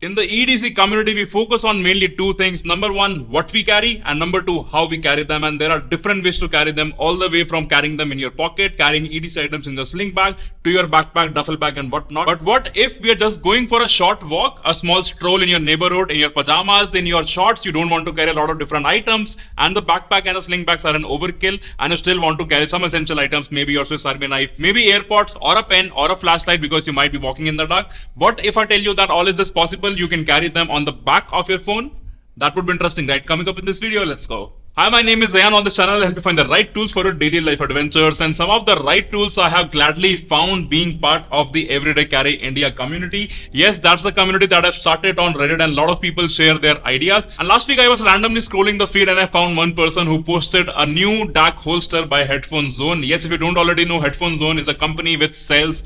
In the EDC community, we focus on mainly two things. Number one, what we carry, and number two, how we carry them. And there are different ways to carry them, all the way from carrying them in your pocket, carrying EDC items in your sling bag, to your backpack, duffel bag, and whatnot. But what if we are just going for a short walk, a small stroll in your neighborhood, in your pajamas, in your shorts, you don't want to carry a lot of different items, and the backpack and the sling bags are an overkill, and you still want to carry some essential items, maybe your Swiss Army knife, maybe AirPods, or a pen, or a flashlight, because you might be walking in the dark. What if I tell you that all is this possible? You can carry them on the back of your phone. That would be interesting, right? Coming up in this video, let's go. Hi, my name is Ayan. On this channel, I help you find the right tools for your daily life adventures, and some of the right tools I have gladly found being part of the Everyday Carry India community. Yes, that's the community that I've started on Reddit, and a lot of people share their ideas. And last week I was randomly scrolling the feed and I found one person who posted a new DAC holster by Headphone Zone. Yes, if you don't already know, Headphone Zone is a company which sells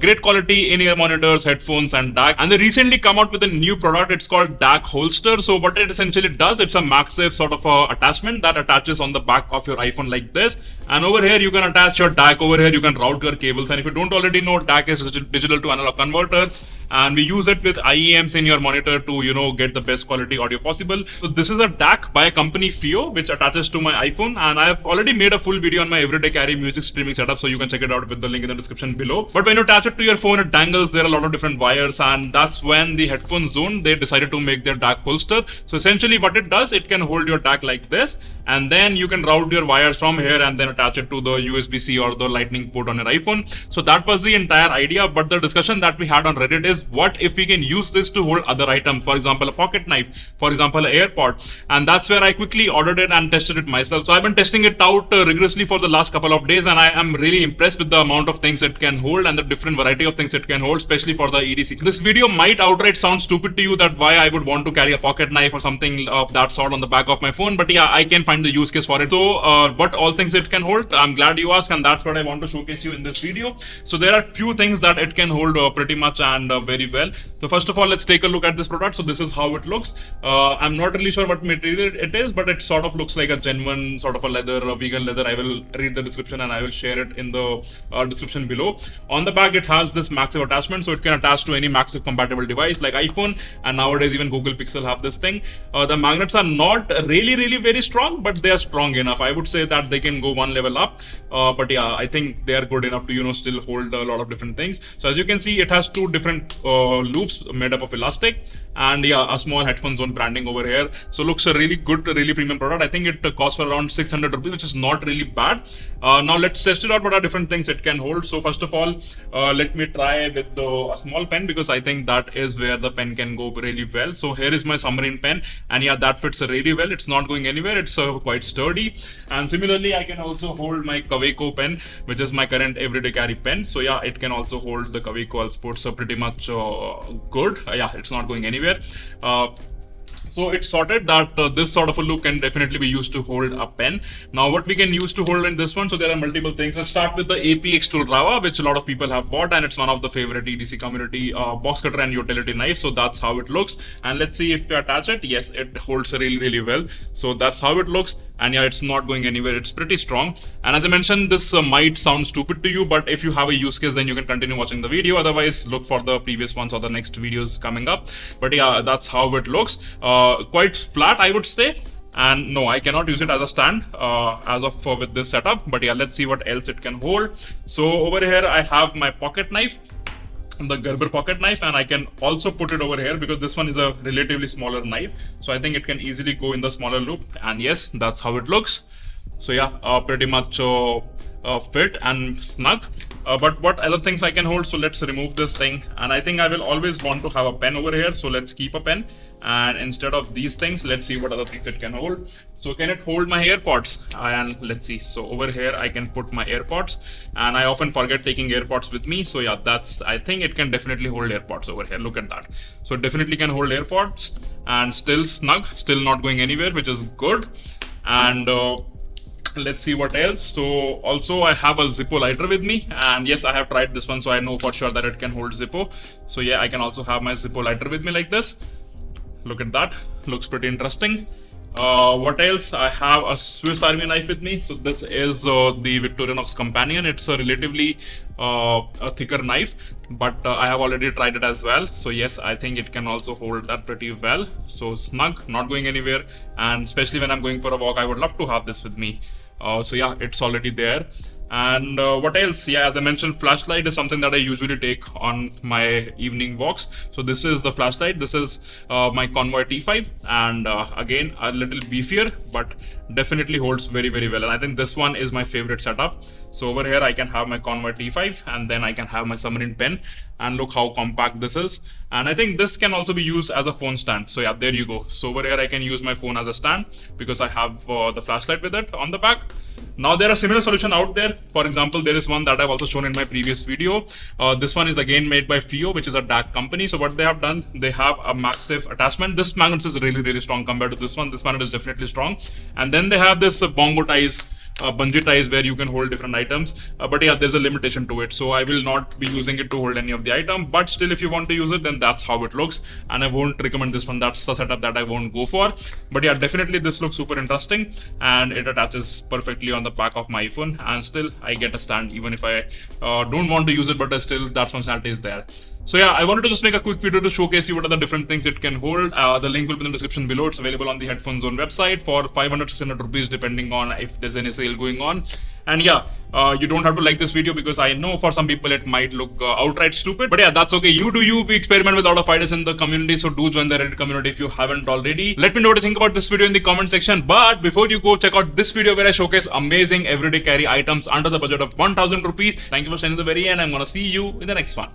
great quality in-ear monitors, headphones, and DAC. And they recently come out with a new product. It's called DAC holster. So what it essentially does, it's a MagSafe sort of attachment that attaches on the back of your iPhone like this, and over here you can attach your DAC. Over here you can route your cables, and if you don't already know, DAC is digital to analog converter, and we use it with IEMs in your monitor to get the best quality audio possible. So this is a DAC by a company FIO which attaches to my iPhone, and I have already made a full video on my Everyday Carry music streaming setup, so you can check it out with the link in the description below. But when you attach it to your phone, it dangles. There are a lot of different wires, and that's when the Headphone Zone, they decided to make their DAC holster. So essentially what it does, it can hold your DAC like this, and then you can route your wires from here and then attach it to the USB-C or the lightning port on your iPhone. So that was the entire idea. But the discussion that we had on Reddit is, what if we can use this to hold other items, for example a pocket knife, for example an AirPod? And that's where I quickly ordered it and tested it myself. So I've been testing it out rigorously for the last couple of days, and I am really impressed with the amount of things it can hold and the different variety of things it can hold, especially for the EDC. This video might outright sound stupid to you, that why I would want to carry a pocket knife or something of that sort on the back of my phone, but yeah, I can find the use case for it. So what all things it can hold, I'm glad you asked, and that's what I want to showcase you in this video. So there are few things that it can hold pretty much and very well. So first of all, let's take a look at this product. So this is how it looks. I'm not really sure what material it is, but it sort of looks like a genuine sort of a leather, a vegan leather. I will read the description and I will share it in the description below. On the back, it has this MagSafe attachment, so it can attach to any MagSafe compatible device like iPhone, and nowadays even Google Pixel have this thing. The magnets are not really very strong, but they are strong enough. I would say that they can go one level up, but yeah, I think they are good enough to still hold a lot of different things. So as you can see, it has two different loops made up of elastic, and yeah, a small Headphone Zone branding over here. So looks a really good, really premium product. I think it costs for around 600 rupees, which is not really bad. Now let's test it out. What are different things it can hold? So first of all, let me try with a small pen, because I think that is where the pen can go really well. So here is my submarine pen, and yeah, that fits really well. It's not going anywhere. It's quite sturdy. And similarly, I can also hold my Kaweco pen, which is my current Everyday Carry pen. So yeah, it can also hold the Kaweco All Sports pretty much good. Yeah, it's not going anywhere. So it's sorted that this sort of a look can definitely be used to hold a pen. Now what we can use to hold in this one, so there are multiple things. Let's start with the APX tool Rava, which a lot of people have bought, and it's one of the favorite EDC community box cutter and utility knife. So that's how it looks, and let's see if we attach it. Yes, it holds really well. So that's how it looks, and yeah, it's not going anywhere. It's pretty strong. And as I mentioned, this might sound stupid to you, but if you have a use case, then you can continue watching the video. Otherwise, look for the previous ones or the next videos coming up. But yeah, that's how it looks. Quite flat, I would say. And no, I cannot use it as a stand as of with this setup. But yeah, let's see what else it can hold. So over here I have my pocket knife, the Gerber pocket knife, and I can also put it over here because this one is a relatively smaller knife, so I think it can easily go in the smaller loop. And yes, that's how it looks. So yeah, pretty much fit and snug. But what other things I can hold? So let's remove this thing, and I think I will always want to have a pen over here, so let's keep a pen. And instead of these things, let's see what other things it can hold. So can it hold my AirPods? And let's see. So over here I can put my AirPods, and I often forget taking AirPods with me. So yeah, I think it can definitely hold AirPods over here. Look at that. So it definitely can hold AirPods, and still snug, still not going anywhere, which is good. And let's see what else. So also I have a Zippo lighter with me, and yes, I have tried this one, so I know for sure that it can hold Zippo. So yeah, I can also have my Zippo lighter with me like this. Look at that, looks pretty interesting. What else? I have a Swiss Army knife with me. So this is the Victorinox Companion. It's a relatively a thicker knife, but I have already tried it as well. So yes, I think it can also hold that pretty well. So snug, not going anywhere, and especially when I'm going for a walk, I would love to have this with me. So yeah, it's already there. And what else? Yeah, as I mentioned, flashlight is something that I usually take on my evening walks. So this is the flashlight. This is my Convoy T5, and again a little beefier, but definitely holds very well. And I think this one is my favorite setup. So over here I can have my Convoy T5, and then I can have my submarine pen. And look how compact this is. And I think this can also be used as a phone stand. So yeah, there you go. So over here I can use my phone as a stand because I have the flashlight with it on the back. Now there are similar solutions out there. For example, there is one that I've also shown in my previous video. This one is again made by FIO, which is a DAC company. So what they have done, they have a MagSafe attachment. This magnet is really strong compared to this one. This magnet is definitely strong. And then they have this bongo ties, bungee ties, where you can hold different items, but yeah, there's a limitation to it, so I will not be using it to hold any of the item. But still, if you want to use it, then that's how it looks, and I won't recommend this one. That's the setup that I won't go for. But yeah, definitely this looks super interesting, and it attaches perfectly on the back of my iPhone, and still I get a stand even if I don't want to use it, but still that functionality is there. So yeah, I wanted to just make a quick video to showcase you what are the different things it can hold. The link will be in the description below. It's available on the Headphone Zone website for 500-600 rupees depending on if there's any sale going on. And yeah, you don't have to like this video because I know for some people it might look outright stupid. But yeah, that's okay. You do you. We experiment with a lot of ideas in the community. So do join the Reddit community if you haven't already. Let me know what you think about this video in the comment section. But before you go, check out this video where I showcase amazing everyday carry items under the budget of 1000 rupees. Thank you for staying to the very end. I'm gonna see you in the next one.